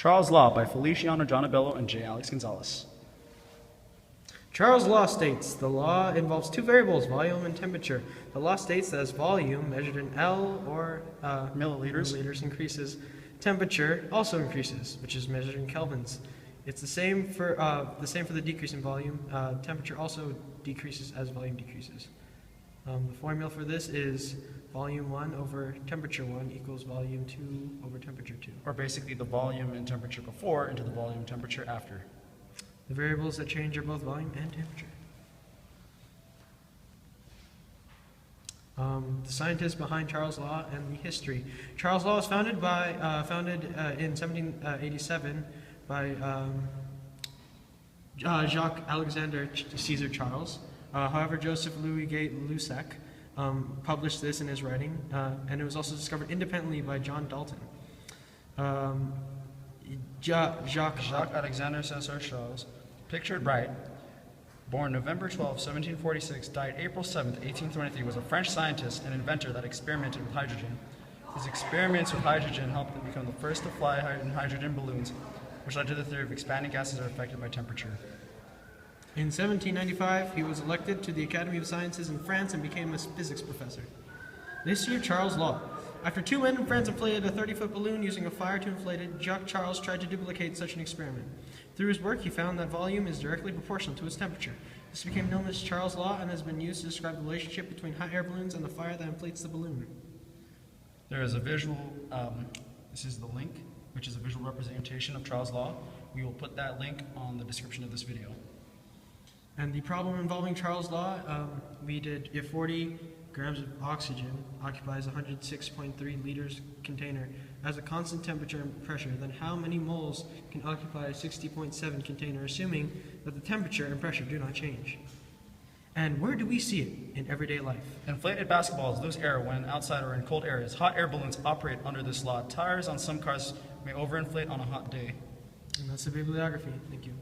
Charles' Law by Feliciano Gianabello and J. Alex Gonzalez. Charles' law states the law involves two variables, volume and temperature. The law states that as volume measured in L or milliliters increases, temperature also increases, which is measured in kelvins. It's the same for the decrease in volume. Temperature also decreases as volume decreases. The formula for this is volume 1 over temperature 1 equals volume 2 over temperature 2. Or basically the volume and temperature before into the volume and temperature after. The variables that change are both volume and temperature. The scientists behind Charles' Law and the history. Charles' Law was founded in 1787 by Jacques Alexander Caesar Charles. However, Joseph Louis Gay-Lussac published this in his writing, and it was also discovered independently by John Dalton. Jacques Alexander Caesar Charles, pictured right, born November 12, 1746, died April 7, 1823, was a French scientist and inventor that experimented with hydrogen. His experiments with hydrogen helped him become the first to fly in hydrogen balloons, which led to the theory of expanding gases are affected by temperature. In 1795, he was elected to the Academy of Sciences in France and became a physics professor. This year, Charles' Law. After two men in France inflated a 30-foot balloon using a fire to inflate it, Jacques Charles tried to duplicate such an experiment. Through his work, he found that volume is directly proportional to its temperature. This became known as Charles' Law and has been used to describe the relationship between hot air balloons and the fire that inflates the balloon. There is a visual, this is the link, which is a visual representation of Charles' Law. We will put that link on the description of this video. And the problem involving Charles' Law, we did if 40 grams of oxygen occupies 106.3 liters container as a constant temperature and pressure, then how many moles can occupy a 60.7 container, assuming that the temperature and pressure do not change? And where do we see it in everyday life? Inflated basketballs lose air when outside or in cold areas. Hot air balloons operate under this law. Tires on some cars may overinflate on a hot day. And that's the bibliography. Thank you.